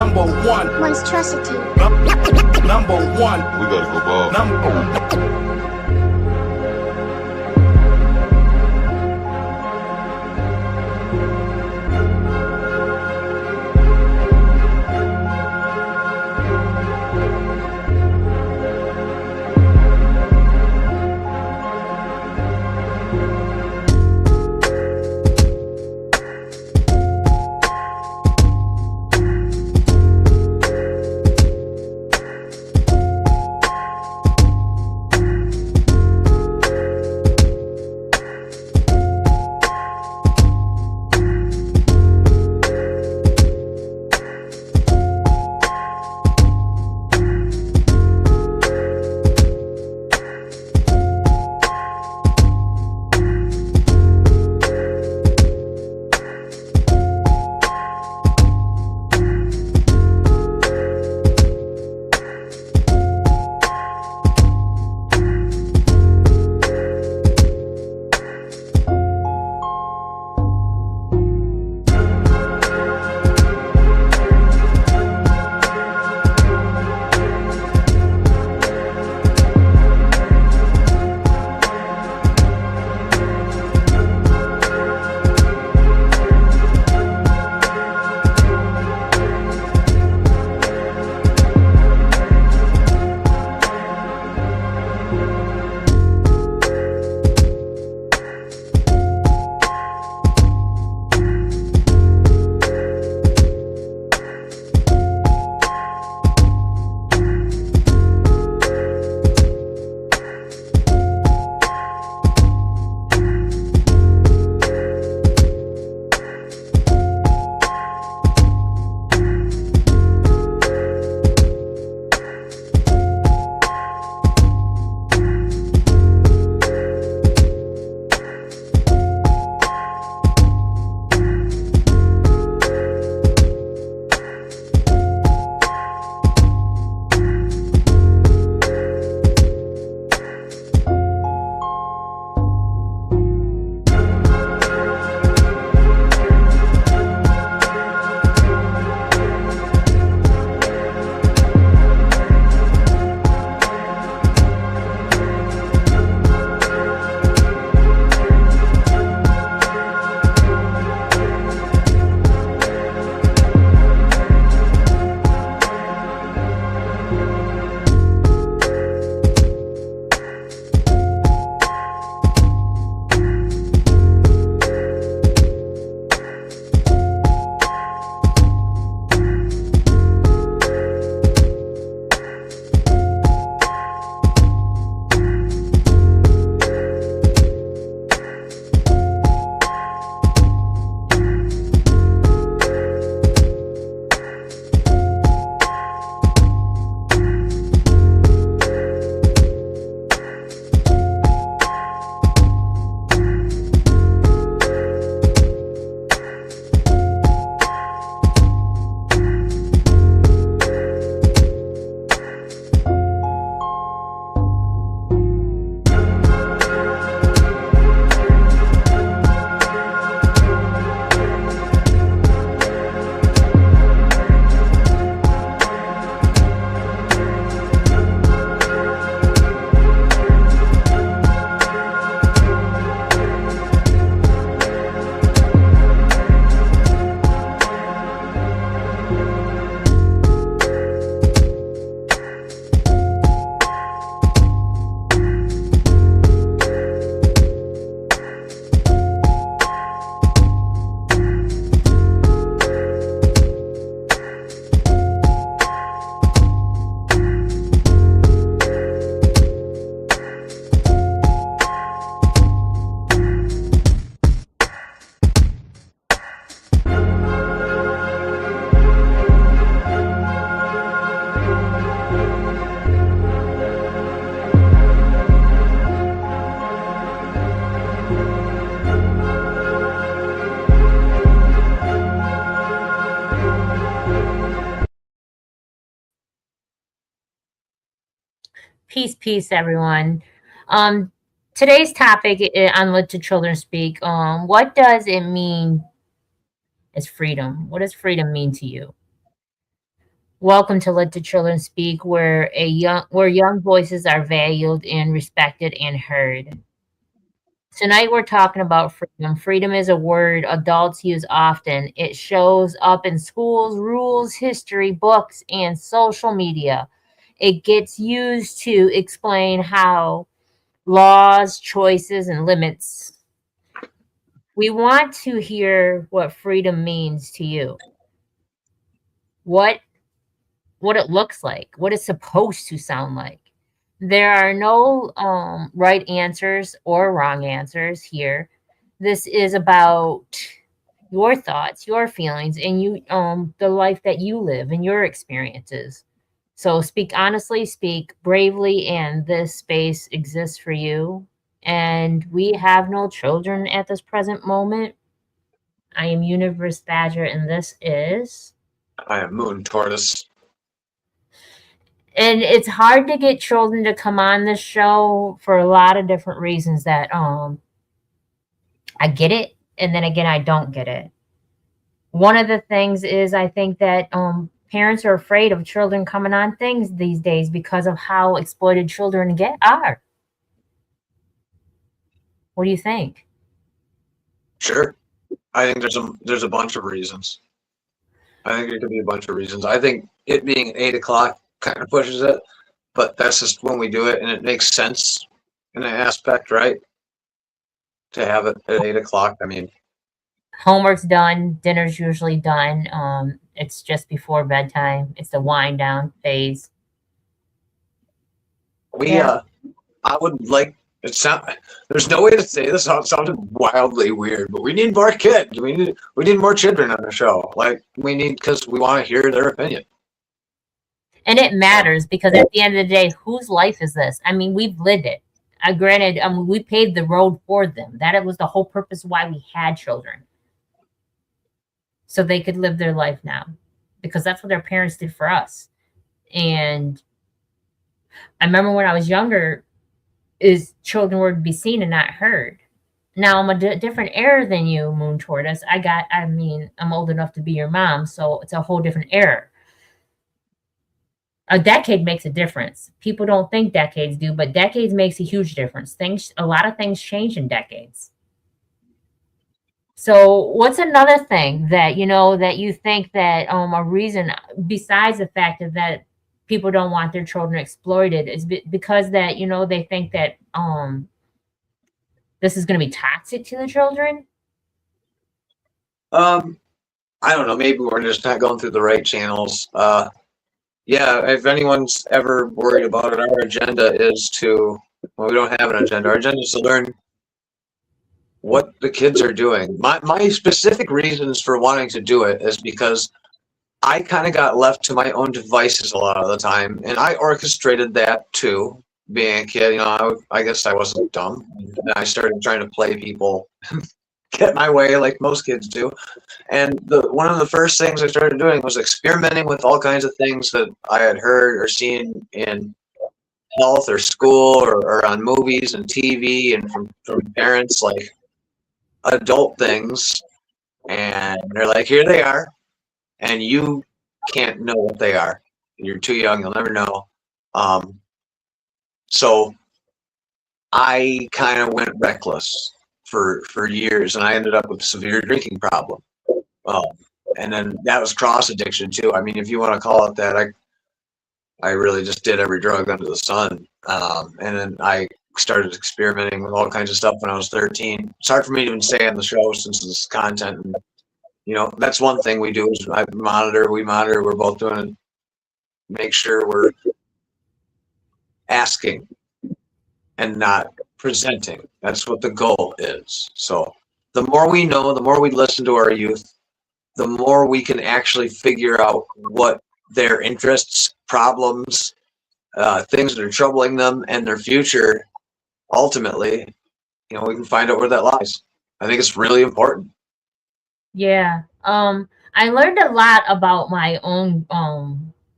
Number one. Monstrosity. Number one. We gotta go ball. Peace, peace, everyone. Um, Today's topic on Let the Children Speak. What does it mean as freedom? What does freedom mean to you? Welcome to Let the Children Speak, where young voices are valued and respected and heard. Tonight we're talking about freedom. Freedom is a word adults use often. It shows up in schools, rules, history, books, and social media. It gets used to explain how laws, choices, and limits. We want to hear what freedom means to you. What what it looks like, what it's supposed to sound like. There are no right answers or wrong answers here. This is about your thoughts, your feelings, and the life that you live and your experiences. So speak honestly, speak bravely, and this space exists for you. And we have no children at this present moment. I am Universe Badger, and this is. I am Moon Tortoise. And it's hard to get children to come on this show for a lot of different reasons that I get it, and then again I don't get it. One of the things is I think that parents are afraid of children coming on things these days because of how exploited children are. What do you think? Sure. I think there's a bunch of reasons. I think there could be a bunch of reasons. I think it being 8 o'clock kind of pushes it, but that's just when we do it, and it makes sense in an aspect, right? To have it at 8 o'clock. I mean, Homework's done, dinner's usually done. It's just before bedtime. It's the wind down phase. Yeah. I would like it sound. There's no way to say this. It sounded wildly weird, but we need more kids. We need more children on the show. Like we need because we want to hear their opinion. And it matters because at the end of the day, whose life is this? I mean, we've lived it. Granted, we paved the road for them. That was the whole purpose why we had children. So they could live their life now. Because that's what their parents did for us. And I remember when I was younger, is children were to be seen and not heard. Now I'm a different era than you, Moon Tortoise. I'm old enough to be your mom, so it's a whole different era. A decade makes a difference. People don't think decades do, but decades makes a huge difference. A lot of things change in decades. So what's another thing that that you think that a reason besides the fact that people don't want their children exploited is because that they think that this is going to be toxic to the children? I don't know. Maybe we're just not going through the right channels. Yeah, if anyone's ever worried about it, our agenda is well, we don't have an agenda. Our agenda is to learn what the kids are doing. My specific reasons for wanting to do it is because I kind of got left to my own devices a lot of the time, and I orchestrated that too. Being a kid, I guess I wasn't dumb, and I started trying to play people, get my way like most kids do. And one of the first things I started doing was experimenting with all kinds of things that I had heard or seen in health or school or on movies and TV and from parents, like adult things. And they're like, here they are. And you can't know what they are. You're too young. You'll never know. So I kind of went reckless for years, and I ended up with a severe drinking problem. And then that was cross addiction too. I mean, if you want to call it that, I really just did every drug under the sun. And then I started experimenting with all kinds of stuff when I was 13. It's hard for me to even say on the show since it's content. And, that's one thing we do is we monitor. We're both doing it. Make sure we're asking and not presenting. That's what the goal is. So the more we know, the more we listen to our youth, the more we can actually figure out what their interests, problems, things that are troubling them and their future. Ultimately, we can find out where that lies. I think it's really important. Yeah. I learned a lot about my own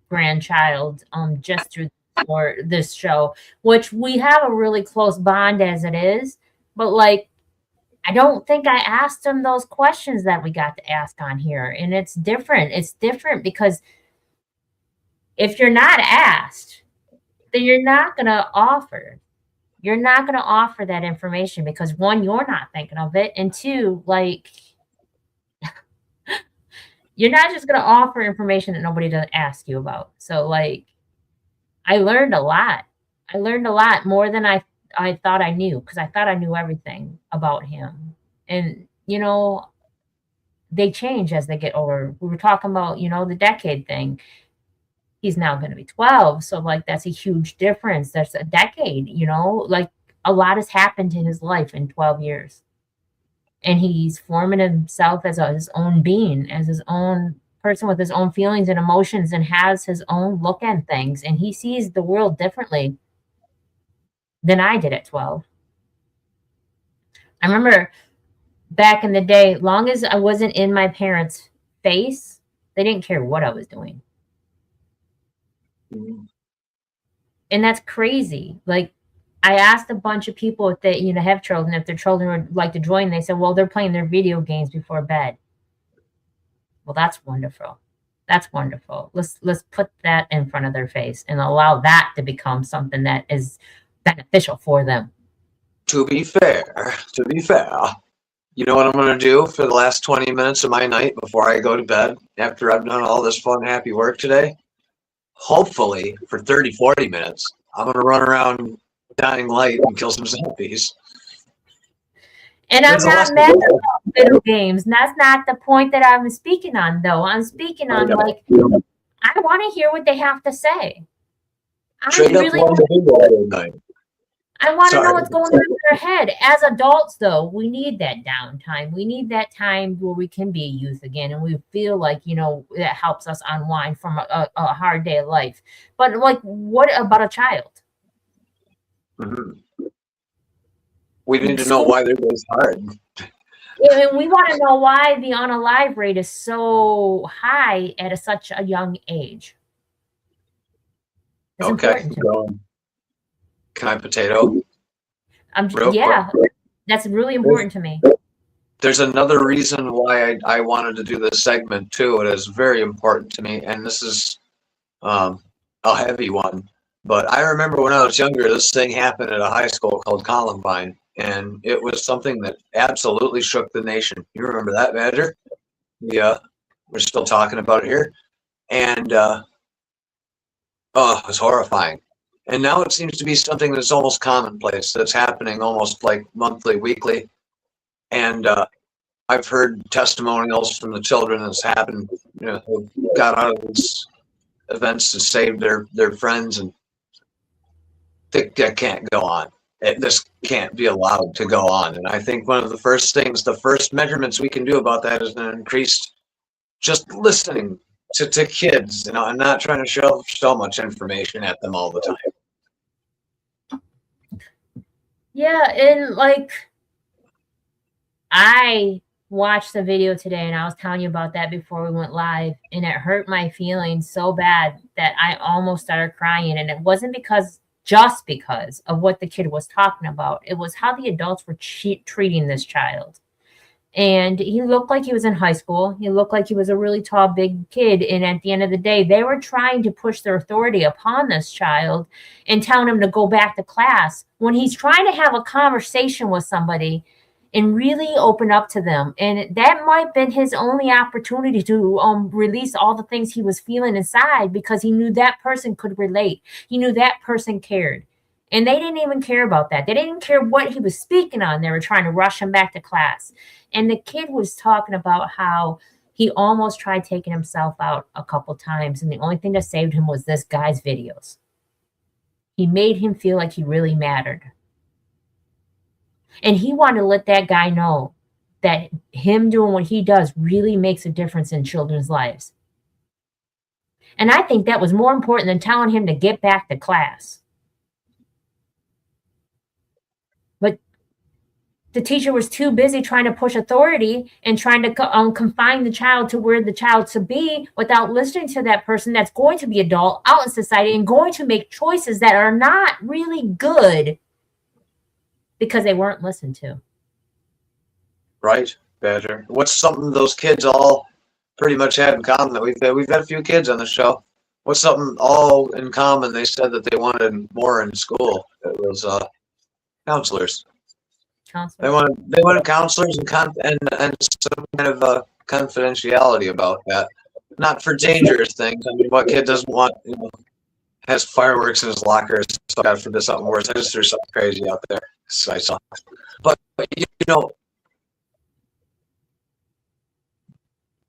grandchild just through this show, which we have a really close bond as it is, but like I don't think I asked him those questions that we got to ask on here, and it's different. It's different because If you're not asked, then you're not going to offer. You're not going to offer that information because one, you're not thinking of it. And two, like, you're not just going to offer information that nobody doesn't ask you about. So, like, I learned a lot. I learned a lot more than I thought I knew because I thought I knew everything about him. And, you know, they change as they get older. We were talking about, you know, the decade thing. He's now going to be 12. So, like, that's a huge difference. That's a decade, you know, like a lot has happened in his life in 12 years. And he's forming himself as his own being, as his own person with his own feelings and emotions, and has his own look at things. And he sees the world differently than I did at 12. I remember back in the day, long as I wasn't in my parents' face, they didn't care what I was doing. And that's crazy. Like, I asked a bunch of people if they, you know, have children, if their children would like to join. They said, well, they're playing their video games before bed. Well, that's wonderful. That's wonderful. Let's put that in front of their face and allow that to become something that is beneficial for them. To be fair, you know what I'm going to do for the last 20 minutes of my night before I go to bed after I've done all this fun, happy work today? Hopefully, for 30, 40 minutes, I'm going to run around Dying Light and kill some zombies. And I'm not mad about video games. And that's not the point that I'm speaking on, though. I'm speaking on, like, I want to hear what they have to say. I want to know what's going on in their head. As adults, though, we need that downtime. We need that time where we can be a youth again, and we feel like, you know, that helps us unwind from a hard day of life. But, like, what about a child? Mm-hmm. We need to know why their day's hard. And we want to know why the unalive rate is so high at such a young age. It's okay. Can I potato? Yeah, that's really important to me. There's another reason why I wanted to do this segment too. It is very important to me, and this is a heavy one. But I remember when I was younger, this thing happened at a high school called Columbine, and it was something that absolutely shook the nation. You remember that, Badger? Yeah, we're still talking about it here. And it was horrifying. And now it seems to be something that's almost commonplace, that's happening almost like monthly, weekly. And I've heard testimonials from the children that's happened, you know, who got out of these events to save their friends, and that can't go on. This can't be allowed to go on. And I think one of the first measurements we can do about that is an increased just listening to kids, you know, and not trying to shove so much information at them all the time. Yeah, and like, I watched the video today, and I was telling you about that before we went live, and it hurt my feelings so bad that I almost started crying. And it wasn't just because of what the kid was talking about. It was how the adults were treating this child. And he looked like he was in high school. He looked like he was a really tall, big kid. And at the end of the day, they were trying to push their authority upon this child and telling him to go back to class when he's trying to have a conversation with somebody and really open up to them. And that might have been his only opportunity to release all the things he was feeling inside, because he knew that person could relate. He knew that person cared. And they didn't even care about that. They didn't care what he was speaking on. They were trying to rush him back to class. And the kid was talking about how he almost tried taking himself out a couple times, and the only thing that saved him was this guy's videos. He made him feel like he really mattered. And he wanted to let that guy know that him doing what he does really makes a difference in children's lives. And I think that was more important than telling him to get back to class. But the teacher was too busy trying to push authority and trying to confine the child to where the child should be, without listening to that person that's going to be adult out in society and going to make choices that are not really good because they weren't listened to. Right, Badger. What's something those kids all pretty much have in common that we've had a few kids on the show? what's something all in common? They said that they wanted more in school. It was counselors. Counselor. They wanted counselors and some kind of confidentiality about that. Not for dangerous things. I mean, what kid doesn't want, has fireworks in his locker? So God forbid something worse. I just threw something crazy out there. So I saw, but you know,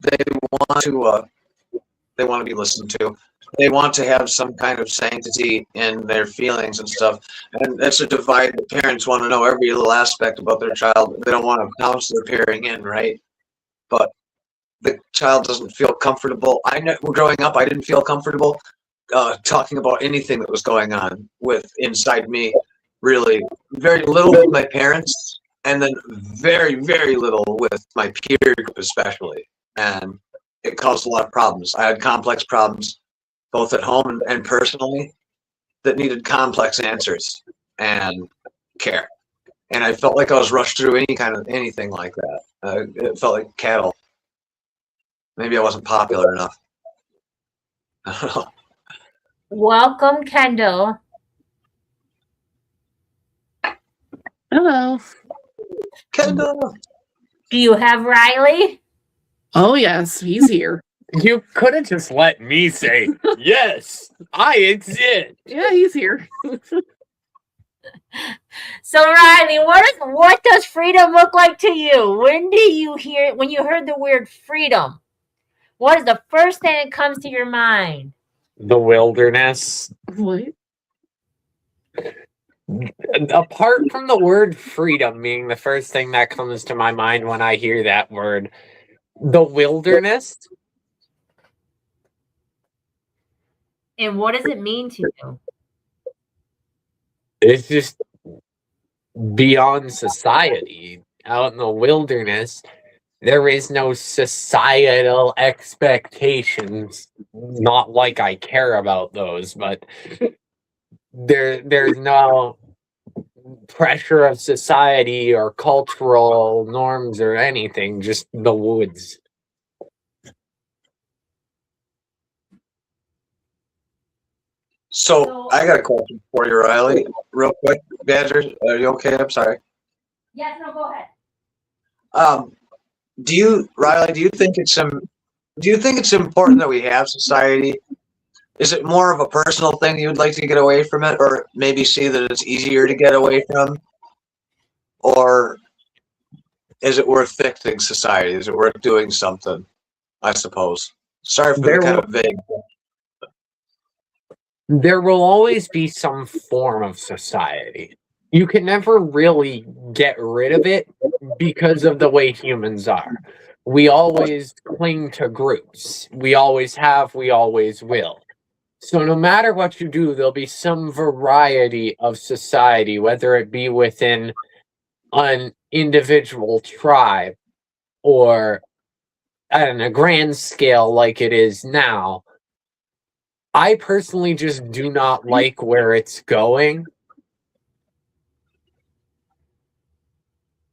they want to they want to be listened to. They want to have some kind of sanctity in their feelings and stuff. And that's a divide. The parents want to know every little aspect about their child. They don't want a counselor peering in, right? But the child doesn't feel comfortable. I know growing up, I didn't feel comfortable talking about anything that was going on with inside me. Really, very little with my parents, and then very, very little with my peer group, especially. And it caused a lot of problems. I had complex problems, both at home and personally, that needed complex answers and care. And I felt like I was rushed through anything like that. It felt like cattle. Maybe I wasn't popular enough. I don't know. Welcome, Kendall. Hello. Kendall. Do you have Riley? Oh, yes, he's here. You could have just let me say, yes, I exist. Yeah, he's here. So Riley, what does freedom look like to you? When you heard the word freedom? What is the first thing that comes to your mind? The wilderness. What? Apart from the word freedom being the first thing that comes to my mind when I hear that word, the wilderness. And what does it mean to you? It's just beyond society. Out in the wilderness, there is no societal expectations. Not like I care about those, but there's no pressure of society or cultural norms or anything, just the woods. So I got a question for you, Riley, real quick. Badger, are you okay? I'm sorry. Yes, no, go ahead. Riley, do you think it's important that we have society? Is it more of a personal thing you'd like to get away from it, or maybe see that it's easier to get away from? Or is it worth fixing society? Is it worth doing something? I suppose. Sorry for the kind of vague. There will always be some form of society. You can never really get rid of it because of the way humans are. We always cling to groups. We always have, we always will. So no matter what you do, there'll be some variety of society, whether it be within an individual tribe or on a grand scale like it is now. I personally just do not like where it's going.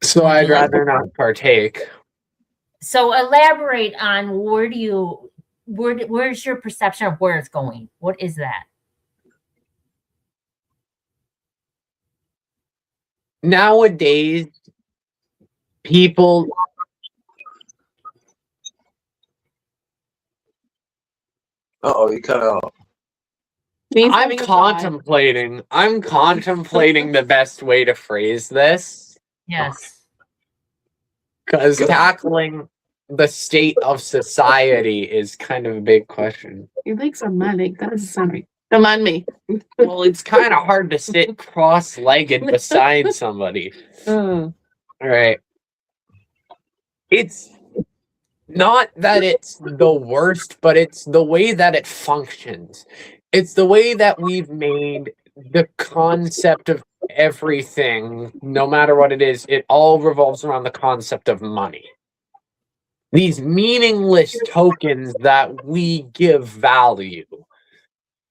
So I'd rather not partake. So elaborate on where's your perception of where it's going? What is that? Nowadays, people You cut out. I'm contemplating the best way to phrase this. Yes. Because tackling the state of society is kind of a big question. Your legs are my leg. That doesn't sound right. Come on, me. Well, it's kind of hard to sit cross-legged beside somebody. All right. It's not that it's the worst, but it's the way that it functions. It's the way that we've made the concept of everything, no matter what it is, it all revolves around the concept of money. These meaningless tokens that we give value.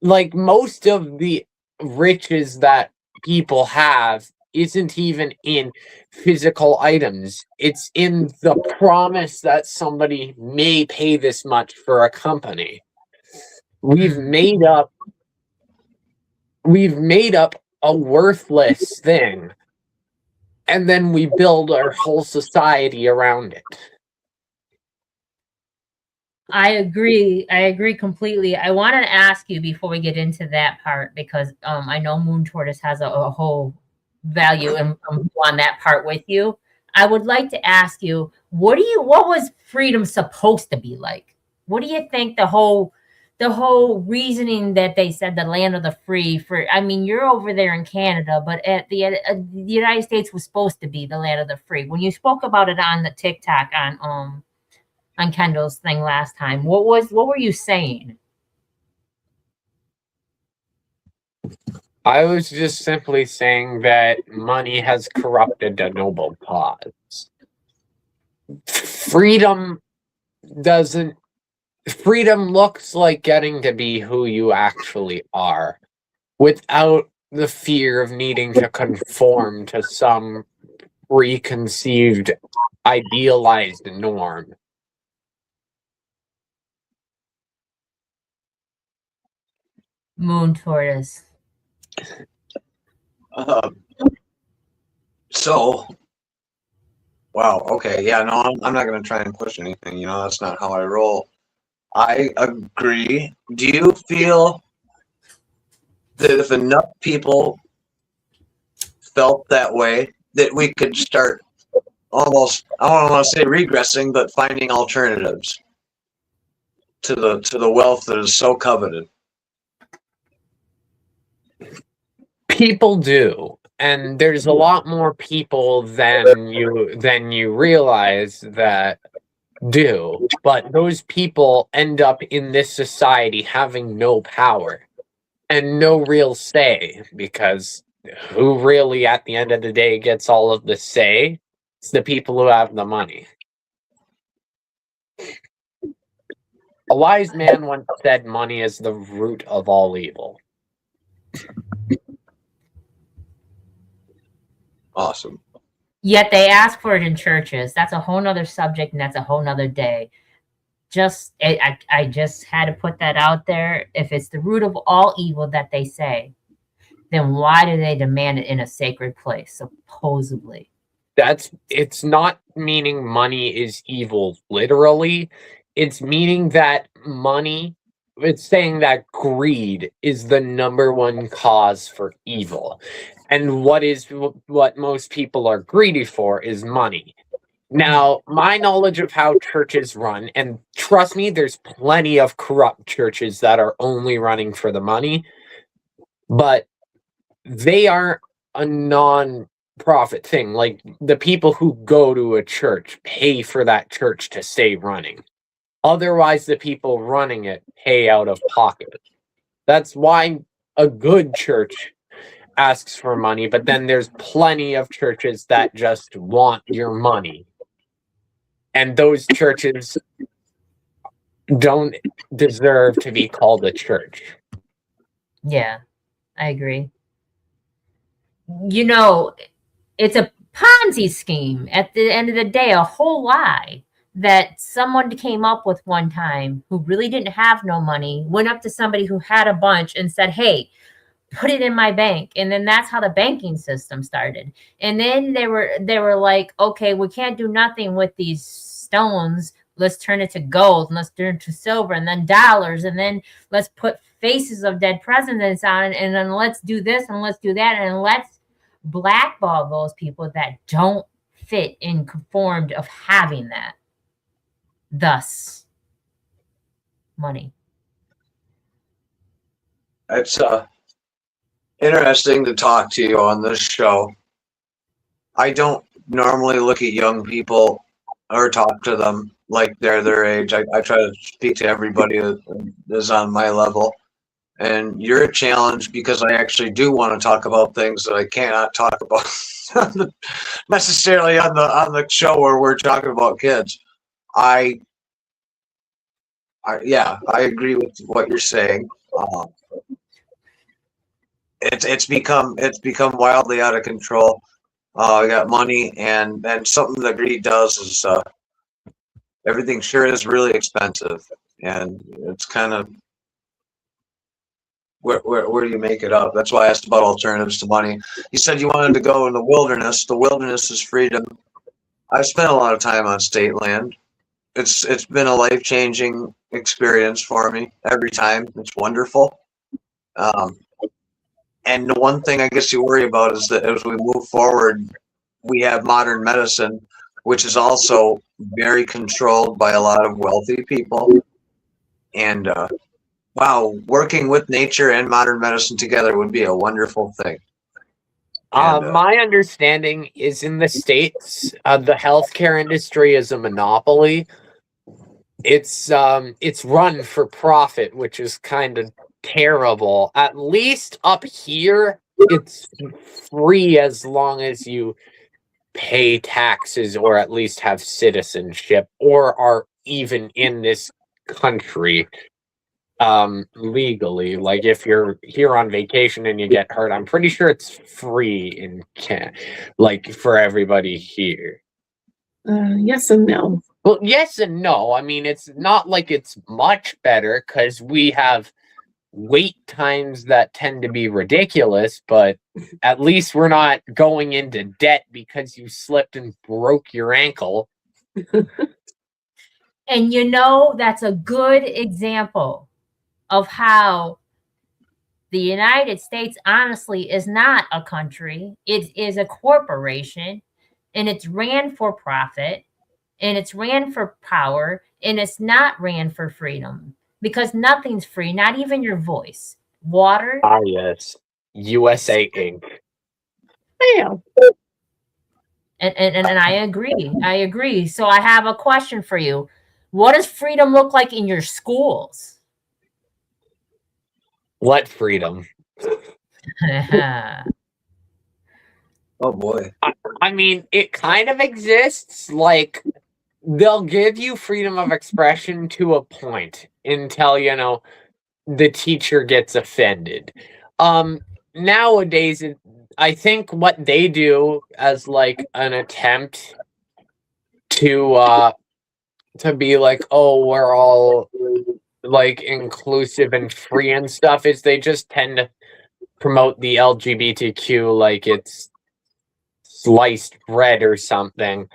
Like most of the riches that people have isn't even in physical items. It's in the promise that somebody may pay this much for a company. We've made up a worthless thing, and then we build our whole society around it. I agree. I agree completely. I wanted to ask you before we get into that part, because I know Moon Tortoise has a whole value and on that part with you. I would like to ask you, what was freedom supposed to be like? What do you think the whole reasoning that they said the land of the free, for, I mean, you're over there in Canada, but at the United States was supposed to be the land of the free. When you spoke about it on the TikTok on Kendall's thing last time, what were you saying? I was just simply saying that money has corrupted a noble cause. Freedom looks like getting to be who you actually are without the fear of needing to conform to some preconceived, idealized norm. Moon Tortoise. So, wow, okay, yeah, no, I'm not going to try and push anything, you know, that's not how I roll. I agree. Do you feel that if enough people felt that way, that we could start almost, I don't want to say regressing, but finding alternatives to the wealth that is so coveted? People do, and there's a lot more people than you realize that do, but those people end up in this society having no power and no real say, because who really at the end of the day gets all of the say? It's the people who have the money. A wise man once said money is the root of all evil. Awesome. Yet they ask for it in churches. That's a whole nother subject, and that's a whole nother day. I just had to put that out there. If it's the root of all evil that they say, then why do they demand it in a sacred place, supposedly? It's not meaning money is evil literally. It's meaning that it's saying that greed is the number one cause for evil. And what most people are greedy for is money. Now, my knowledge of how churches run, and trust me, there's plenty of corrupt churches that are only running for the money, but they aren't a non-profit thing. Like, the people who go to a church pay for that church to stay running. Otherwise, the people running it pay out of pocket. That's why a good church asks for money, but then there's plenty of churches that just want your money. And those churches don't deserve to be called a church. Yeah, I agree. You know, it's a Ponzi scheme at the end of the day, a whole lie that someone came up with one time who really didn't have no money, went up to somebody who had a bunch and said, hey, put it in my bank. And then that's how the banking system started. And then they were like, okay, we can't do nothing with these stones. Let's turn it to gold, and let's turn it to silver, and then dollars, and then let's put faces of dead presidents on it, and then let's do this and let's do that, and let's blackball those people that don't fit in conformed of having that. Thus, money. It's interesting to talk to you on this show. I don't normally look at young people or talk to them like they're their age. I try to speak to everybody that is on my level. And you're a challenge because I actually do want to talk about things that I cannot talk about necessarily on the show where we're talking about kids. I agree with what you're saying. It's become wildly out of control. We got money, and something that greed does is everything sure is really expensive, and it's kind of where do you make it up? That's why I asked about alternatives to money. You said you wanted to go in the wilderness. The wilderness is freedom. I've spent a lot of time on state land. It's been a life-changing experience for me every time. It's wonderful. And the one thing I guess you worry about is that as we move forward, we have modern medicine, which is also very controlled by a lot of wealthy people. And wow, working with nature and modern medicine together would be a wonderful thing. And, my understanding is in the States, the healthcare industry is a monopoly. It's run for profit, which is kind of terrible. At least up here, it's free as long as you pay taxes or at least have citizenship or are even in this country legally. Like if you're here on vacation and you get hurt, I'm pretty sure it's free in like for everybody here. Yes and no. Well, yes and no. I mean, it's not like it's much better because we have wait times that tend to be ridiculous, but at least we're not going into debt because you slipped and broke your ankle. And you know, that's a good example of how the United States honestly is not a country. It is a corporation, and it's ran for profit, and it's ran for power, and it's not ran for freedom, because nothing's free, not even your voice. Water. Ah, yes. USA Inc. Yeah. And I agree. I agree. So I have a question for you. What does freedom look like in your schools? What freedom? oh boy. I mean, it kind of exists. Like, they'll give you freedom of expression to a point until, you know, the teacher gets offended. Nowadays, I think what they do as like an attempt to be like, oh, we're all like inclusive and free and stuff, is they just tend to promote the LGBTQ like it's sliced bread or something,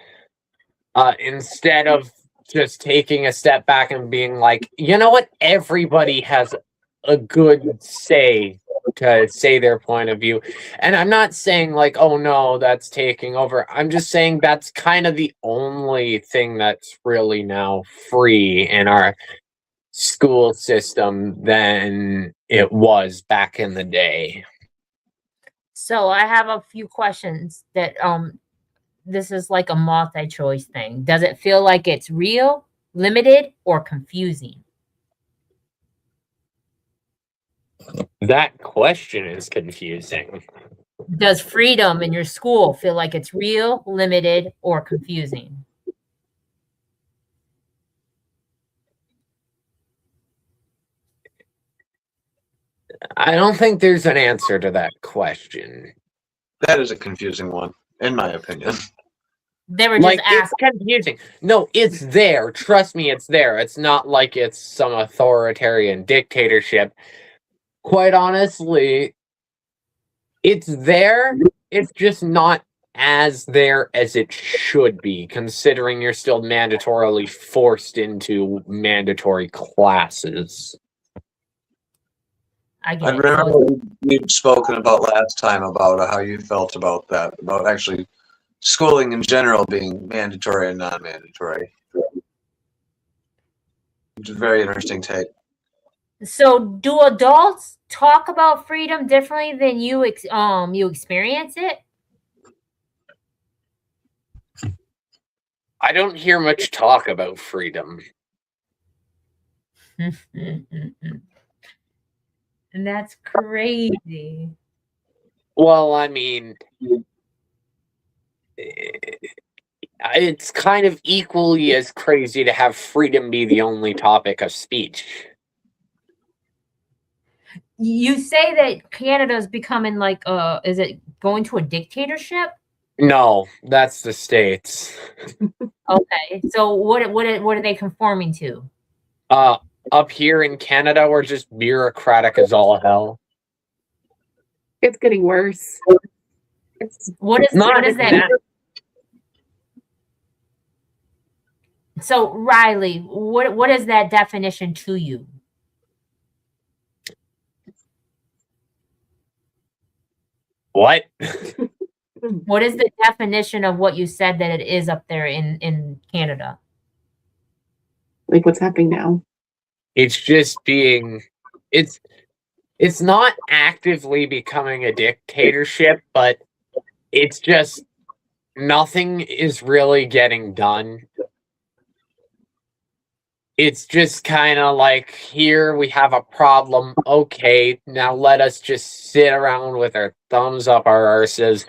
instead of just taking a step back and being like, you know what, everybody has a good say to say their point of view. And I'm not saying like, oh no, that's taking over. I'm just saying that's kind of the only thing that's really now free in our school system than it was back in the day. So I have a few questions that this is like a multi-choice thing. Does it feel like it's real, limited, or confusing? That question is confusing. Does freedom in your school feel like it's real, limited, or confusing? I don't think there's an answer to that question. That is a confusing one, in my opinion. They were just Like, it's asking. confusing. No, it's there. Trust me, it's there. It's not like it's some authoritarian dictatorship. Quite honestly, it's there. It's just not as there as it should be, considering you're still mandatorily forced into mandatory classes. I I get it. remember So we'd spoken about last time about how you felt about that, about actually schooling in general being mandatory and non-mandatory. It's a very interesting take. So do adults talk about freedom differently than you experience it? I don't hear much talk about freedom. And that's crazy. Well, I mean, it's kind of equally as crazy to have freedom be the only topic of speech. You say that Canada's becoming like is it going to a dictatorship? No, that's the States. Okay. So what are they conforming to? up here in Canada, we're just bureaucratic as all hell. It's getting worse. It's What is Not that? that. So Riley, what is that definition to you? What? What is the definition of what you said that it is up there in Canada? like what's happening now. It's just being. It's not actively becoming a dictatorship, but it's just nothing is really getting done. It's just kind of like, here we have a problem. Okay, now let us just sit around with our thumbs up our arses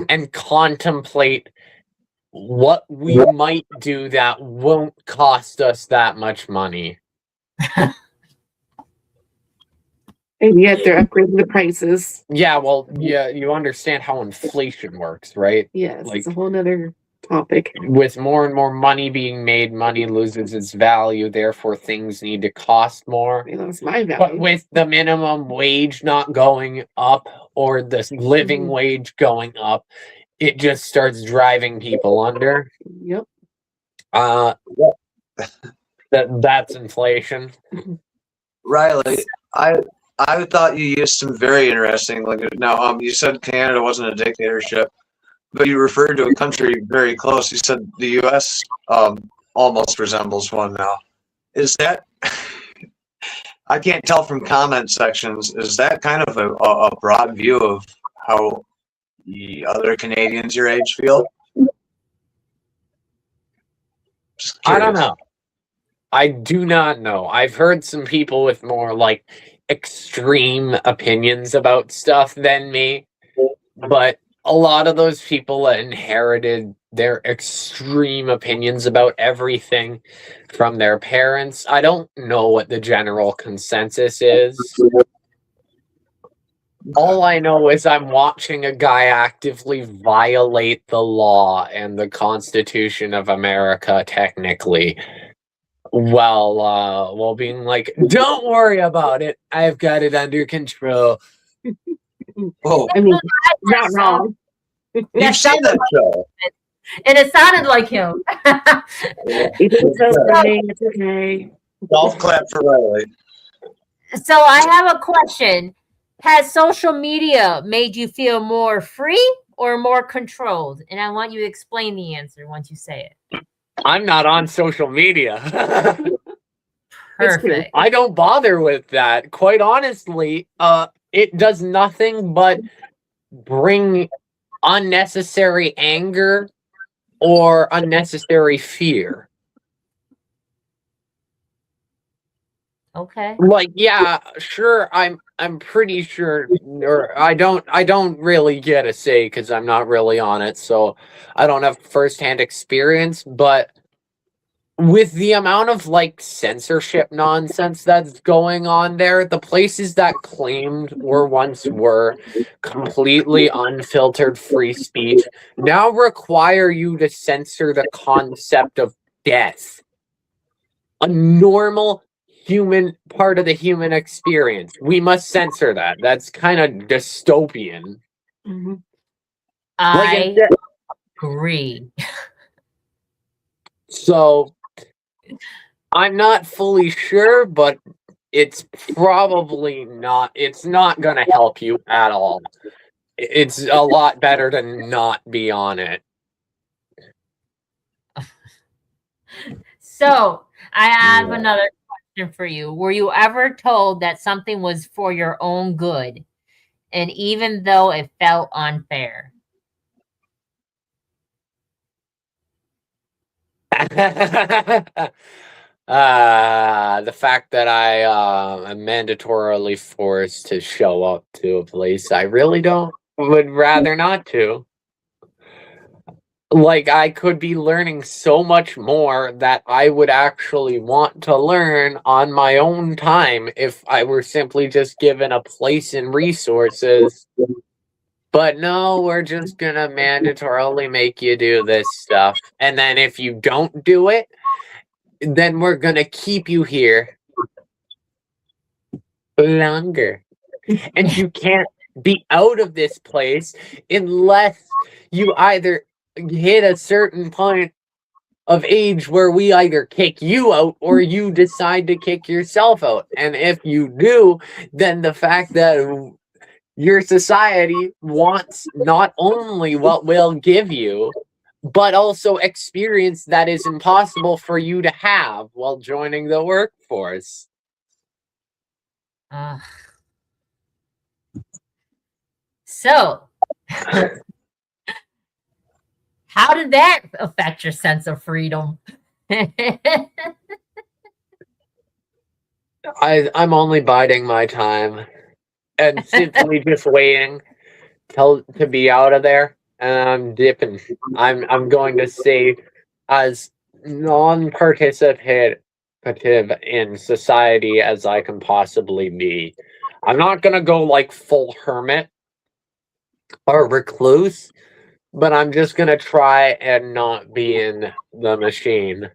and contemplate what we might do that won't cost us that much money. And yet they're upgrading the prices. Yeah, well, yeah, you understand how inflation works, right? Yes, Like- it's a whole nother topic. With more and more money being made, money loses its value, therefore things need to cost more. I lost my But value. with the minimum wage not going up or the living Mhm. wage going up, it just starts driving people under. Yep. That's inflation. Riley, I thought you used some very interesting language. Now, you said Canada wasn't a dictatorship, but you referred to a country very close. You said the U.S. Almost resembles one now. Is that? I can't tell from comment sections. Is that kind of a broad view of how the other Canadians your age feel? Just I don't curious. know. I do not know. I've heard some people with more like extreme opinions about stuff than me, but a lot of those people inherited their extreme opinions about everything from their parents. I don't know what the general consensus is. All I know is I'm watching a guy actively violate the law and the Constitution of America, technically, while being like, "Don't worry about it. I've got it under control." Oh, I mean, not wrong. you've seen that show. And it sounded like him. It's okay. It's okay. Golf clap for Riley. So I have a question. Has social media made you feel more free or more controlled? And I want you to explain the answer once you say it. I'm not on social media. Perfect. I don't bother with that. Quite honestly, it does nothing but bring unnecessary anger or unnecessary fear. Okay. Like, yeah, sure, I'm pretty sure, or I don't really get a say because I'm not really on it, so I don't have firsthand experience, but with the amount of like censorship nonsense that's going on there, the places that claimed were completely unfiltered free speech now require you to censor the concept of death. A normal human part of the human experience. We must censor that. That's kind of dystopian. Mm-hmm. I agree. So I'm not fully sure, but it's probably not. It's not going to help you at all. It's a lot better to not be on it. So I have another question for you. Were you ever told that something was for your own good, and even though it felt unfair? The fact that I am mandatorily forced to show up to a place I really would rather not to. Like, I could be learning so much more that I would actually want to learn on my own time if I were simply just given a place and resources. But no, we're just gonna mandatorily make you do this stuff. And then if you don't do it, then we're gonna keep you here longer. And you can't be out of this place unless you either hit a certain point of age where we either kick you out or you decide to kick yourself out. And if you do, then the fact that your society wants not only what we'll give you, but also experience that is impossible for you to have while joining the workforce. So, how did that affect your sense of freedom? I'm only biding my time and simply just waiting to be out of there, and I'm dipping. I'm going to stay as non-participative in society as I can possibly be. I'm not gonna go like full hermit or recluse, but I'm just gonna try and not be in the machine,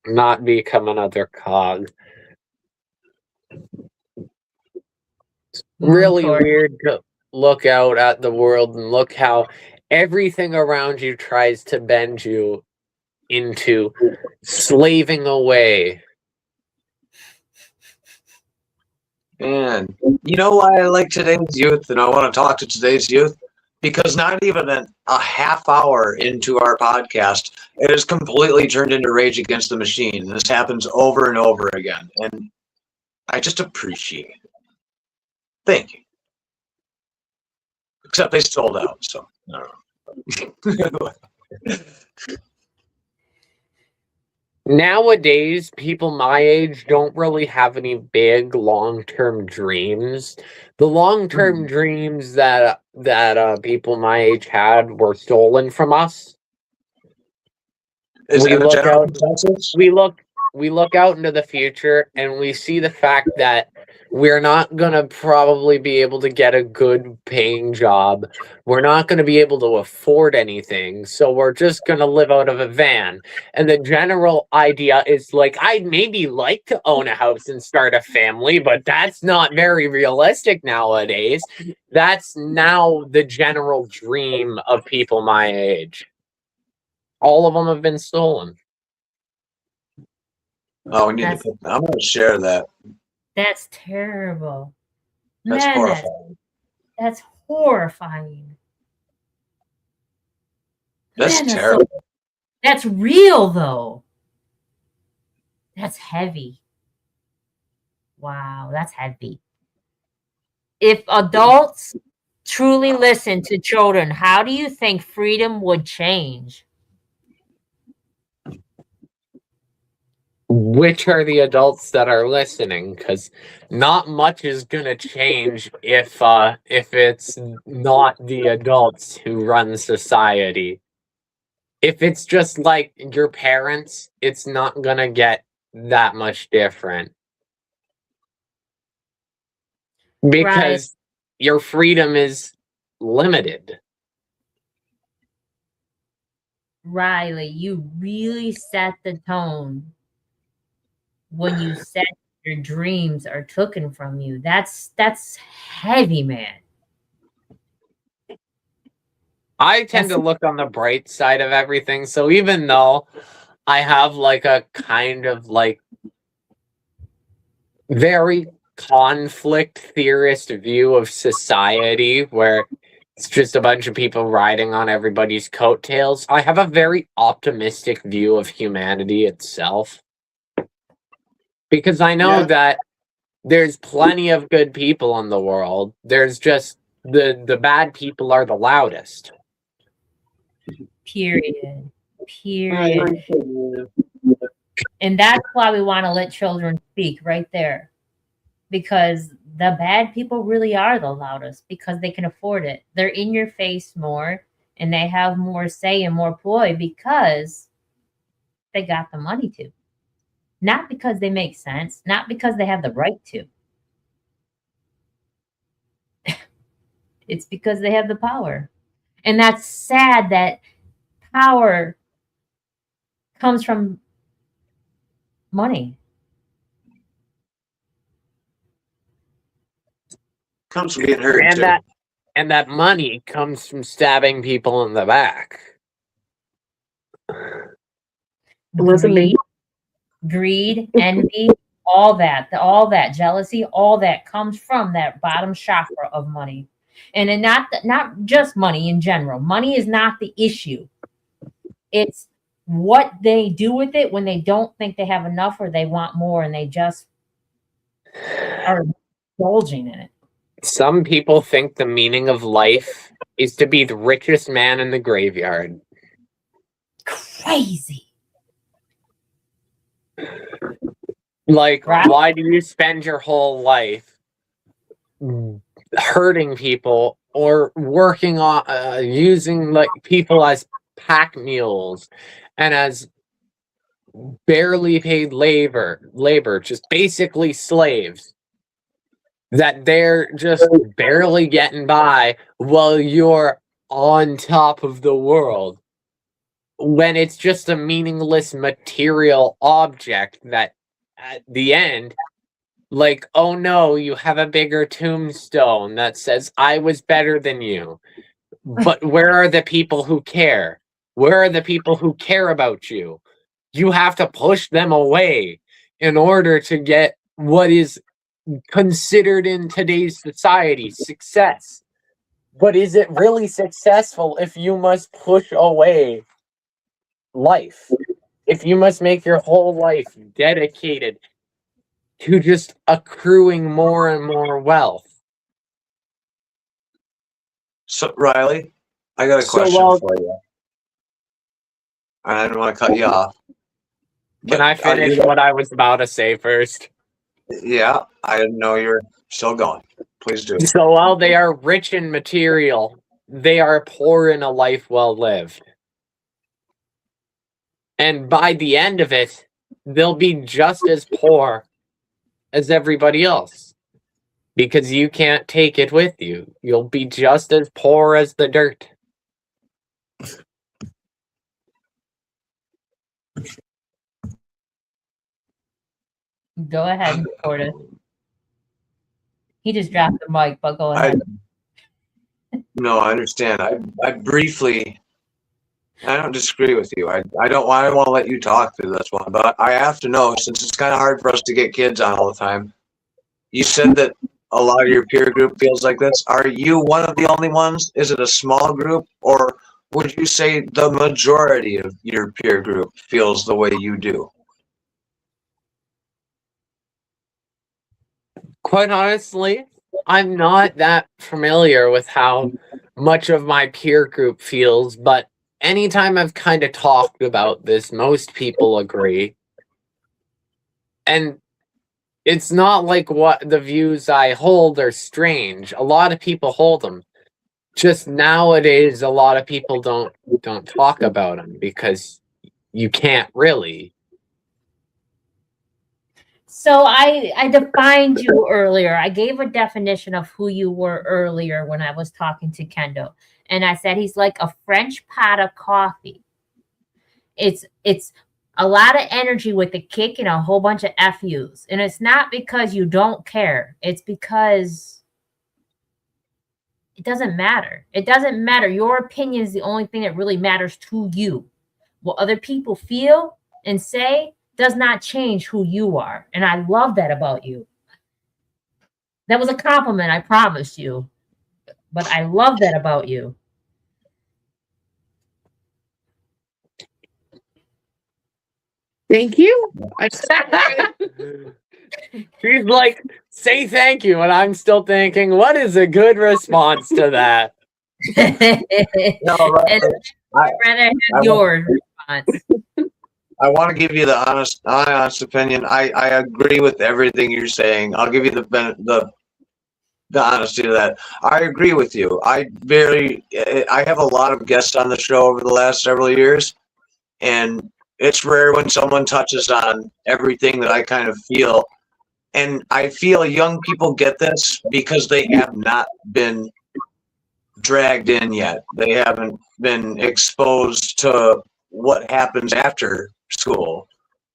not become another cog. Really weird to look out at the world and look how everything around you tries to bend you into slaving away. And you know why I like today's youth and I want to talk to today's youth? Because not even a half hour into our podcast, it has completely turned into Rage Against the Machine. This happens over and over again. And I just appreciate it. Thank you. Except they sold out, so I don't know. Nowadays, people my age don't really have any big long-term dreams. The long-term dreams that people my age had were stolen from us. Is we that a look general out. consensus? We look out into the future and we see the fact that we're not going to probably be able to get a good paying job. We're not going to be able to afford anything. So we're just going to live out of a van. And the general idea is like, I'd maybe like to own a house and start a family, but that's not very realistic nowadays. That's now the general dream of people my age. All of them have been stolen. Oh, we need to put, I'm going to share that. That's terrible. That's Man, horrifying. that's horrifying. That's Man, terrible. That's real, though. That's heavy. Wow, that's heavy. If adults truly listen to children, how do you think freedom would change? Which are the adults that are listening? Because not much is gonna change if it's not the adults who run society. If it's just like your parents, it's not gonna get that much different. Because your freedom is limited. Riley, you really set the tone when you said your dreams are taken from you. That's heavy, man. I tend to look on the bright side of everything. So even though I have like a kind of like very conflict theorist view of society where it's just a bunch of people riding on everybody's coattails, I have a very optimistic view of humanity itself. Because I know that there's plenty of good people in the world. There's just the bad people are the loudest. Period. And that's why we want to let children speak right there. Because the bad people really are the loudest because they can afford it. They're in your face more and they have more say and more ploy because they got the money to. Not because they make sense, not because they have the right to. It's because they have the power. And that's sad that power comes from money. Comes from being hurt And too. that money comes from stabbing people in the back. It wasn't me. Greed, envy, all that jealousy, all that comes from that bottom chakra of money. And then not just money in general. Money is not the issue. It's what they do with it when they don't think they have enough or they want more and they just are indulging in it. Some people think the meaning of life is to be the richest man in the graveyard. Crazy. Like, Right. why do you spend your whole life hurting people or working on using like people as pack mules and as barely paid labor, just basically slaves that they're just barely getting by while you're on top of the world, when it's just a meaningless material object that at the end, like, oh no, you have a bigger tombstone that says I was better than you. But where are the people who care? Where are the people who care about you? You have to push them away in order to get what is considered in today's society success. But is it really successful if you must push away life? If you must make your whole life dedicated to just accruing more and more wealth? So, Riley, I got a So, question well- for you. I didn't want to cut you off. Can But I are finish you- what I was about to say first? Yeah, I didn't know you were still going. Please do. So while they are rich in material, they are poor in a life well lived. And by the end of it, they'll be just as poor as everybody else. Because you can't take it with you. You'll be just as poor as the dirt. Go ahead, Porter. He just dropped the mic, but go I ahead. no, I understand. I briefly, I don't disagree with you. I don't want to let you talk through this one, but I have to know, since it's kind of hard for us to get kids on all the time. You said that a lot of your peer group feels like this. Are you one of the only ones? Is it a small group, or would you say the majority of your peer group feels the way you do? Quite honestly, I'm not that familiar with how much of my peer group feels, but anytime I've kind of talked about this, most people agree. And it's not like what the views I hold are strange. A lot of people hold them. Just nowadays, a lot of people don't talk about them because you can't really. So I defined you earlier. I gave a definition of who you were earlier when I was talking to Kendo. And I said he's like a French pot of coffee. It's a lot of energy with a kick and a whole bunch of FUs. And it's not because you don't care. It's because it doesn't matter. It doesn't matter. Your opinion is the only thing that really matters to you. What other people feel and say does not change who you are. And I love that about you. That was a compliment, I promise you. But I love that about you. Thank you. She's like, say thank you. And I'm still thinking, what is a good response to that? No, right. And I'd rather have I- your response. I want to give you the honest opinion. I agree with everything you're saying. I'll give you the honesty to that. I agree with you. I have a lot of guests on the show over the last several years, and it's rare when someone touches on everything that I kind of feel. And I feel young people get this because they have not been dragged in yet. They haven't been exposed to what happens after school.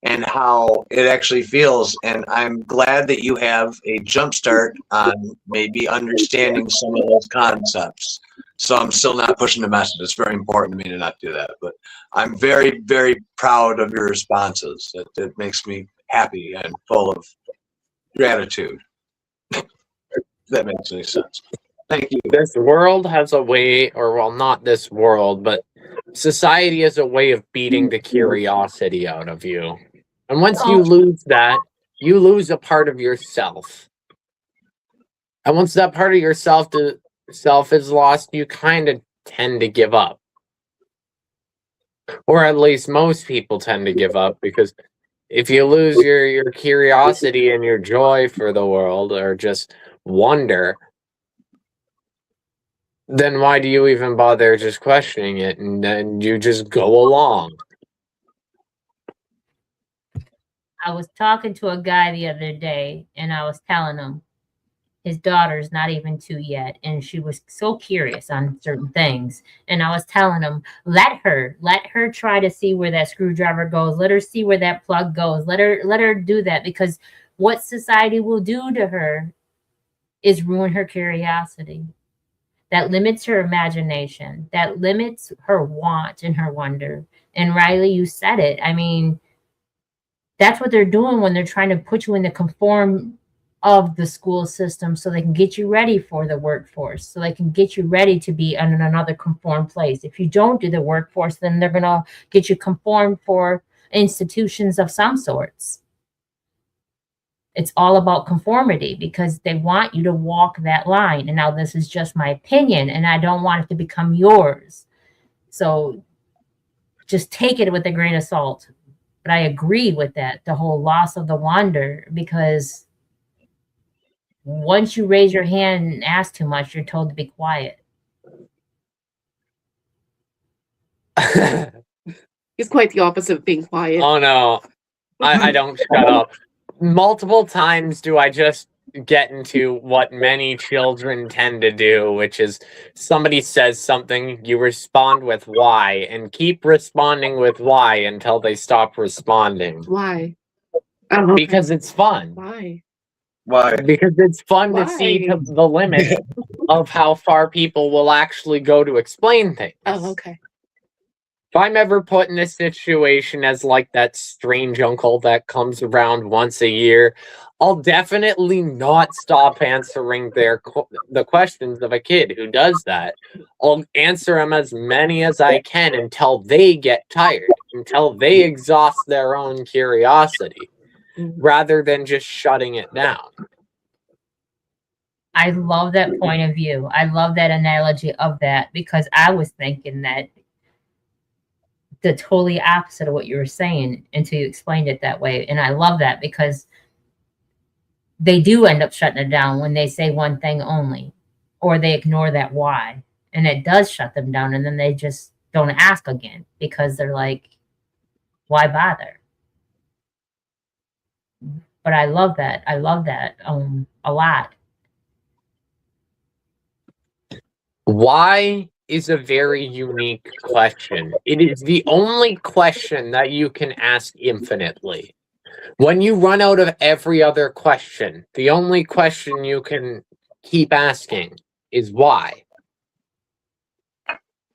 and how it actually feels. And I'm glad that you have a jump start on maybe understanding some of those concepts. So I'm still not pushing the message. It's very important to me to not do that. But I'm very, very proud of your responses. It makes me happy and full of gratitude. If that makes any sense. Thank you. This world has a way, or well, not this world, but society has a way of beating the curiosity out of you. And once you lose that, you lose a part of yourself. And once that part of yourself is lost, you kind of tend to give up. Or at least most people tend to give up, because if you lose your curiosity and your joy for the world, or just wonder, then why do you even bother just questioning it? And then you just go along. I was talking to a guy the other day, and I was telling him his daughter's not even 2 yet, and she was so curious on certain things. And I was telling him, let her try to see where that screwdriver goes. Let her see where that plug goes. Let her do that, because what society will do to her is ruin her curiosity. That limits her imagination. That limits her want and her wonder. And Riley, you said it. I mean, that's what they're doing when they're trying to put you in the conform of the school system, so they can get you ready for the workforce, so they can get you ready to be in another conformed place. If you don't do the workforce, then they're going to get you conformed for institutions of some sorts. It's all about conformity, because they want you to walk that line. And now this is just my opinion, and I don't want it to become yours. So just take it with a grain of salt. But I agree with that, the whole loss of the wonder, because once you raise your hand and ask too much, you're told to be quiet. He's quite the opposite of being quiet. Oh no, I don't shut up. Multiple times do I just get into what many children tend to do, which is somebody says something, you respond with why, and keep responding with why until they stop responding. Why? Because it's fun. Why? Why? Because it's fun to see Why? the limit of how far people will actually go to explain things. Oh, okay. If I'm ever put in a situation as like that strange uncle that comes around once a year, I'll definitely not stop answering the questions of a kid who does that. I'll answer them as many as I can until they get tired, until they exhaust their own curiosity, rather than just shutting it down. I love that point of view. I love that analogy of that, because I was thinking that the totally opposite of what you were saying until you explained it that way. And I love that, because they do end up shutting it down when they say one thing only, or they ignore that why. And it does shut them down, and then they just don't ask again, because they're like, why bother? But I love that. I love that a lot. Why is a very unique question. It is the only question that you can ask infinitely. When you run out of every other question, the only question you can keep asking is why.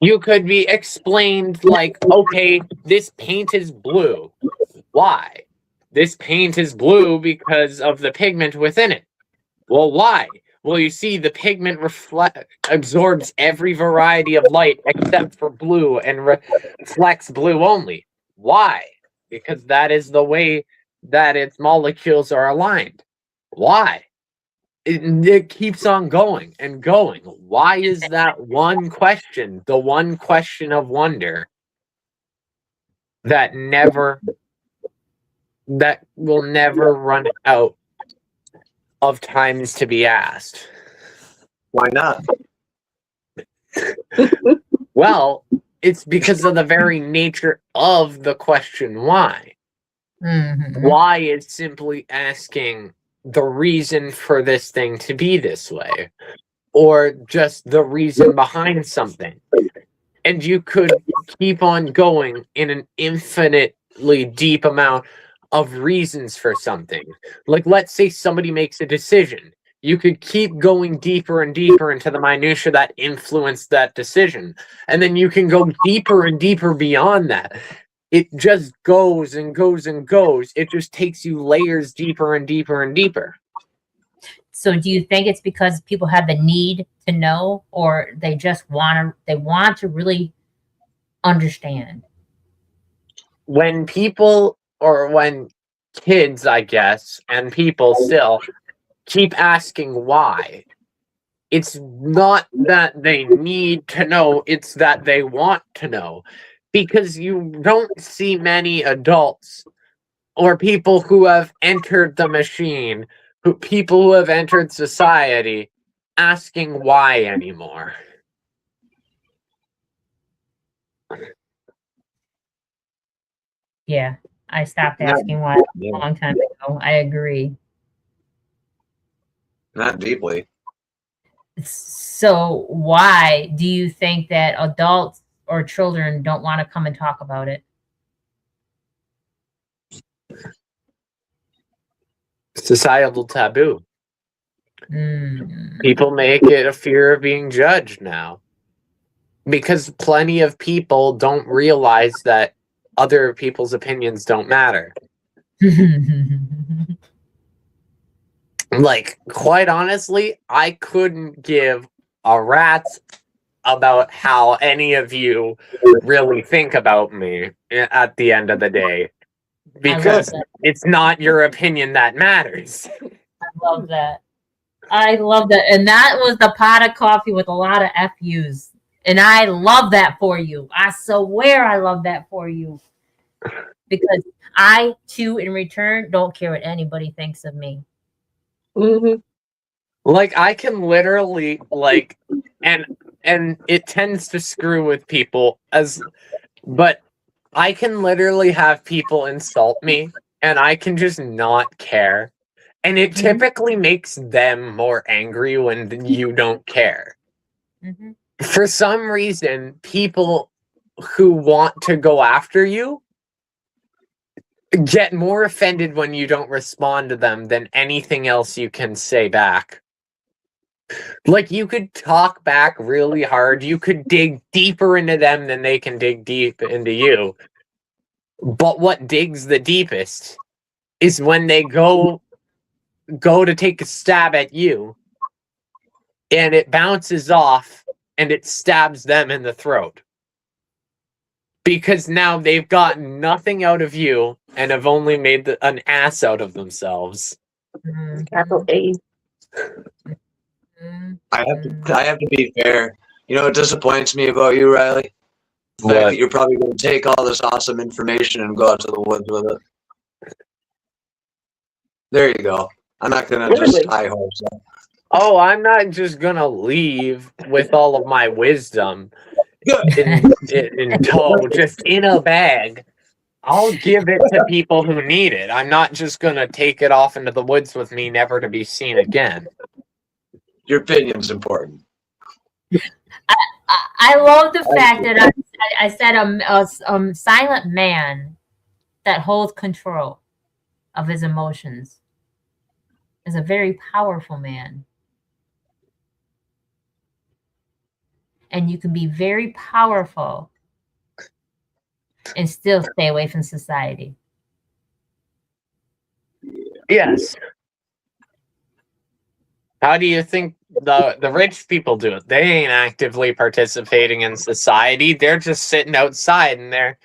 You could be explained like, okay, this paint is blue. Why? This paint is blue because of the pigment within it. Well, why? Well, you see, the pigment absorbs every variety of light except for blue and reflects blue only. Why? Because that is the way that its molecules are aligned. Why? It keeps on going and going. Why is that one question, the one question of wonder, that will never run out of times to be asked? Why not? Well, it's because of the very nature of the question why. Mm-hmm. Why is simply asking the reason for this thing to be this way, or just the reason behind something. And you could keep on going in an infinitely deep amount of reasons for something. Like, let's say somebody makes a decision. You could keep going deeper and deeper into the minutia that influence that decision. And then you can go deeper and deeper beyond that. It just goes and goes and goes. It just takes you layers deeper and deeper and deeper. So do you think it's because people have the need to know, or they just want to really understand? When people, or when kids, I guess, and people still keep asking why, it's not that they need to know, it's that they want to know. Because you don't see many adults or people who have entered the machine, people who have entered society, asking why anymore. Yeah, I stopped Not- asking why a yeah, long time ago. I agree. not deeply. So why do you think that adults or children don't want to come and talk about it? Societal taboo. Mm. People make it a fear of being judged now. Because plenty of people don't realize that other people's opinions don't matter. Like, quite honestly, I couldn't give a rat's about how any of you really think about me at the end of the day. Because it's not your opinion that matters. I love that. I love that. And that was the pot of coffee with a lot of FUs. And I love that for you. I swear I love that for you. Because I, too, in return, don't care what anybody thinks of me. Mm-hmm. Like, I can literally, like, and it tends to screw with people, but I can literally have people insult me, and I can just not care. And it typically makes them more angry when you don't care. Mm-hmm. For some reason, people who want to go after you get more offended when you don't respond to them than anything else you can say back. Like, you could talk back really hard. You could dig deeper into them than they can dig deep into you. But what digs the deepest is when they go to take a stab at you, and it bounces off and it stabs them in the throat. Because now they've gotten nothing out of you and have only made an ass out of themselves. Capital A. I have to be fair. You know what disappoints me about you, Riley? The fact that you're probably going to take all this awesome information and go out to the woods with it. There you go. I'm not going to just high horse it. Oh, I'm not just going to leave with all of my wisdom in tow, just in a bag. I'll give it to people who need it. I'm not just going to take it off into the woods with me, never to be seen again. Your opinion's important. I love the fact that I said a silent man that holds control of his emotions is a very powerful man. And you can be very powerful and still stay away from society. Yes. How do you think the rich people do it? They ain't actively participating in society. They're just sitting outside and they're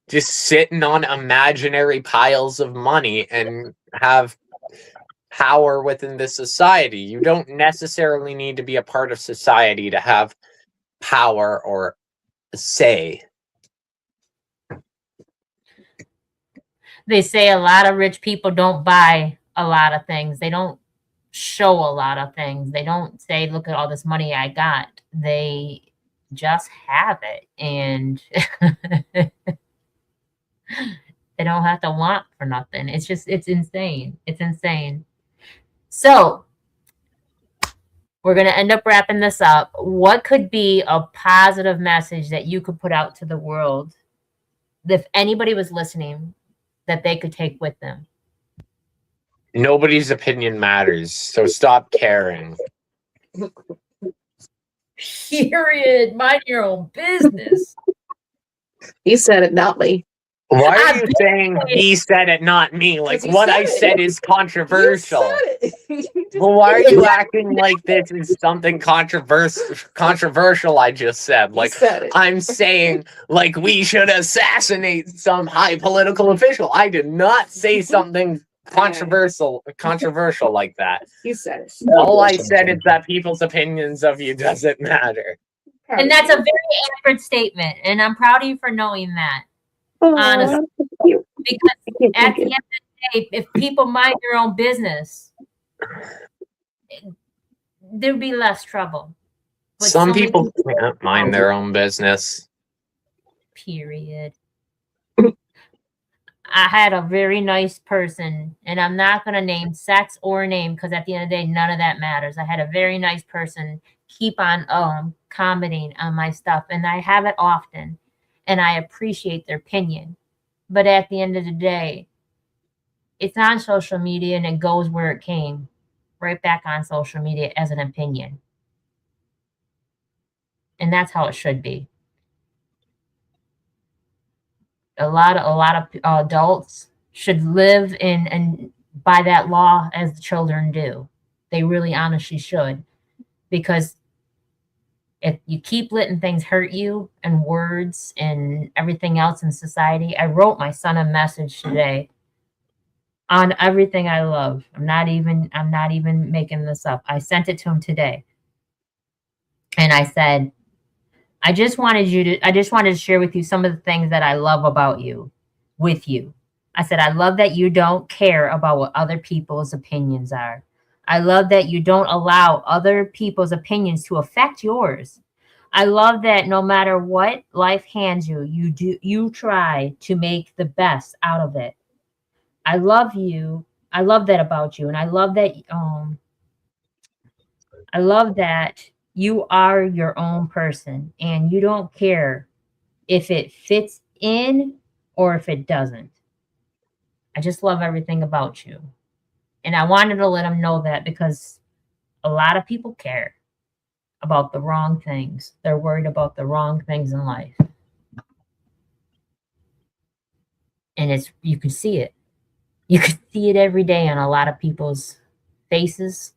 just sitting on imaginary piles of money and have power within the society. You don't necessarily need to be a part of society to have power or say. They say a lot of rich people don't buy a lot of things. They don't show a lot of things. They don't say, look at all this money I got. They just have it. And they don't have to want for nothing. It's insane. It's insane. So we're going to end up wrapping this up. What could be a positive message that you could put out to the world if anybody was listening that they could take with them. Nobody's opinion matters, so stop caring. Period. Mind your own business. He said it, not me. Why are you saying he said it, not me? Like, what I said is controversial. Well, why are you acting like this is something controversial I just said? Like, I'm saying, like, we should assassinate some high political official. I did not say something controversial like that. You said it. All I said is that people's opinions of you doesn't matter. And that's a very accurate statement. And I'm proud of you for knowing that. Honestly. Because at the end of the day, if people mind their own business, there'd be less trouble. But Some people can't mind their own business. Period. I had a very nice person, and I'm not going to name sex or name because at the end of the day, none of that matters. I had a very nice person keep on commenting on my stuff, and I have it often, and I appreciate their opinion. But at the end of the day, it's on social media, and it goes where it came, right back on social media as an opinion. And that's how it should be. A lot of adults should live in and by that law as the children do. They really honestly should, because if you keep letting things hurt you and words and everything else in society, I wrote my son a message today on everything I love. I'm not even making this up. I sent it to him today, and I said, I just wanted to share with you some of the things that I love about you, with you. I said, I love that you don't care about what other people's opinions are. I love that you don't allow other people's opinions to affect yours. I love that no matter what life hands you, you try to make the best out of it. I love you. I love that about you. And I love that you are your own person and you don't care if it fits in or if it doesn't. I just love everything about you. And I wanted to let them know that because a lot of people care about the wrong things. They're worried about the wrong things in life. And you can see it. You can see it every day on a lot of people's faces,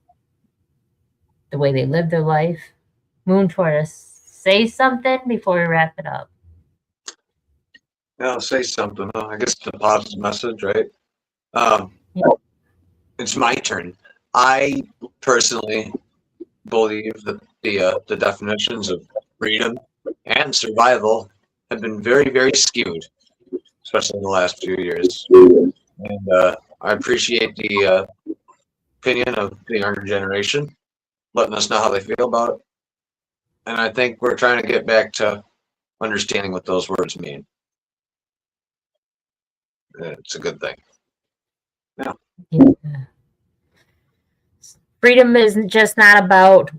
the way they live their life. Moon Tortoise, say something before we wrap it up. Yeah, I'll say something. I guess it's a positive message, right? It's my turn. I personally believe that the definitions of freedom and survival have been very, very skewed, especially in the last few years. And I appreciate the opinion of the younger generation, letting us know how they feel about it. And I think we're trying to get back to understanding what those words mean. It's a good thing. Yeah. Freedom isn't just not about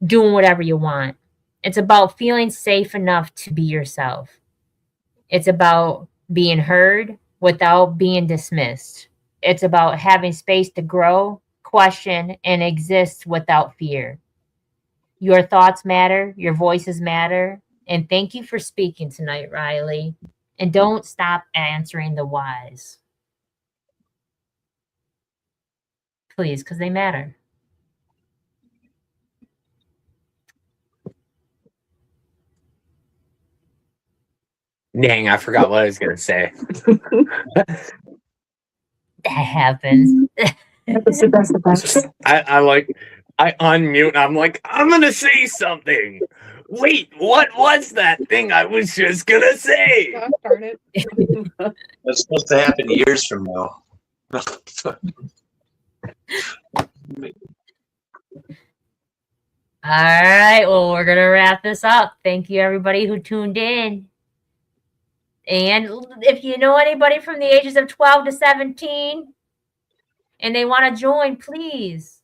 doing whatever you want. It's about feeling safe enough to be yourself. It's about being heard without being dismissed. It's about having space to grow, question, and exist without fear. Your thoughts matter. Your voices matter. And thank you for speaking tonight, Riley. And don't stop answering the whys. Please, because they matter. Dang, I forgot what I was going to say. That happens. That's the best. I unmute and I'm like, I'm going to say something. Wait, what was that thing I was just going to say? God darn it. That's supposed to happen years from now. All right, well, we're going to wrap this up. Thank you, everybody who tuned in. And if you know anybody from the ages of 12 to 17 and they want to join, please.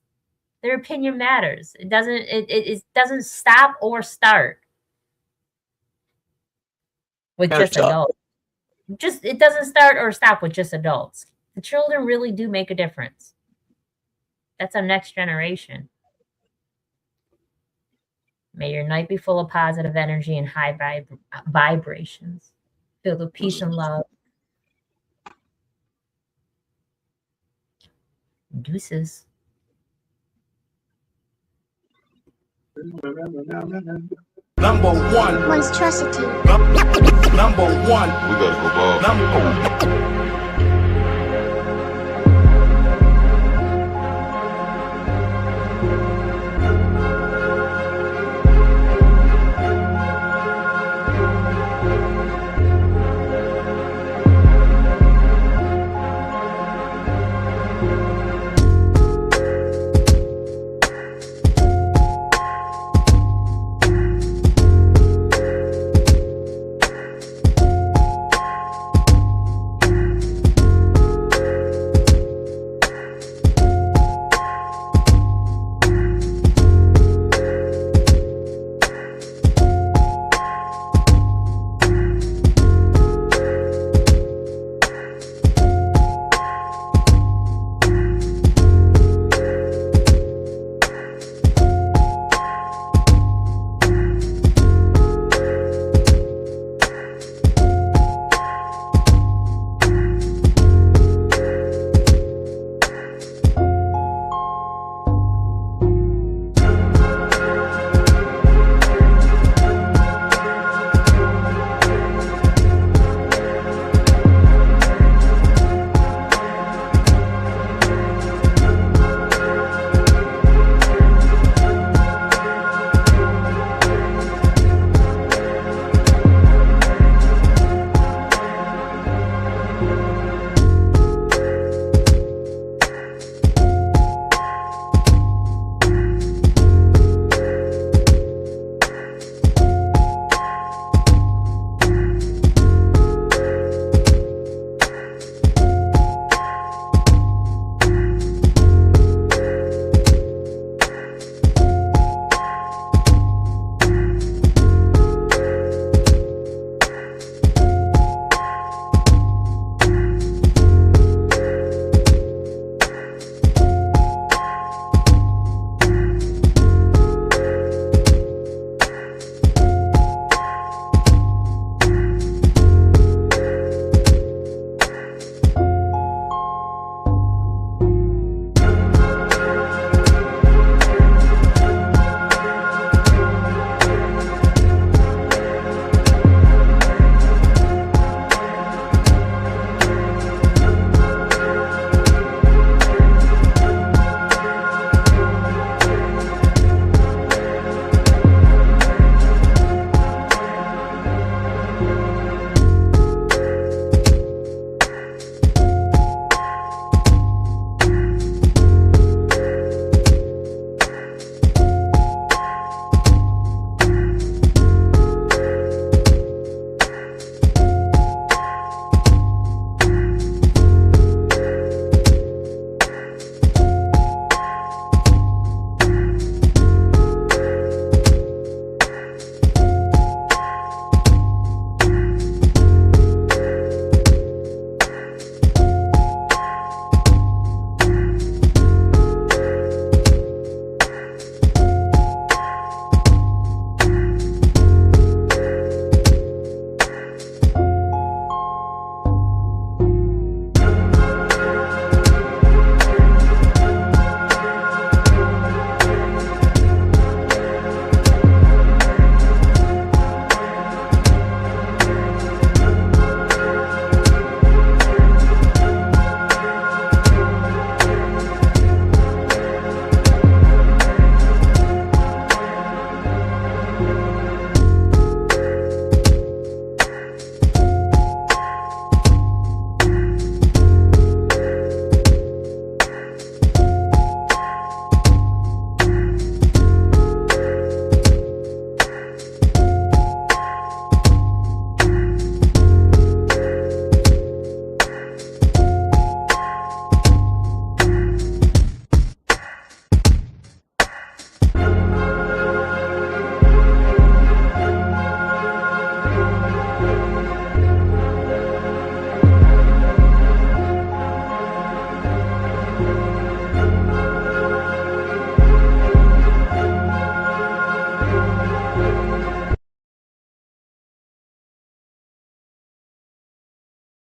Their opinion matters. It doesn't stop or start with just adults. Just it doesn't start or stop with just adults. The children really do make a difference. That's our next generation. May your night be full of positive energy and high vibrations, filled with peace and love. Deuces. Number one. Monstrosity. Number one. We gotta go ball. Number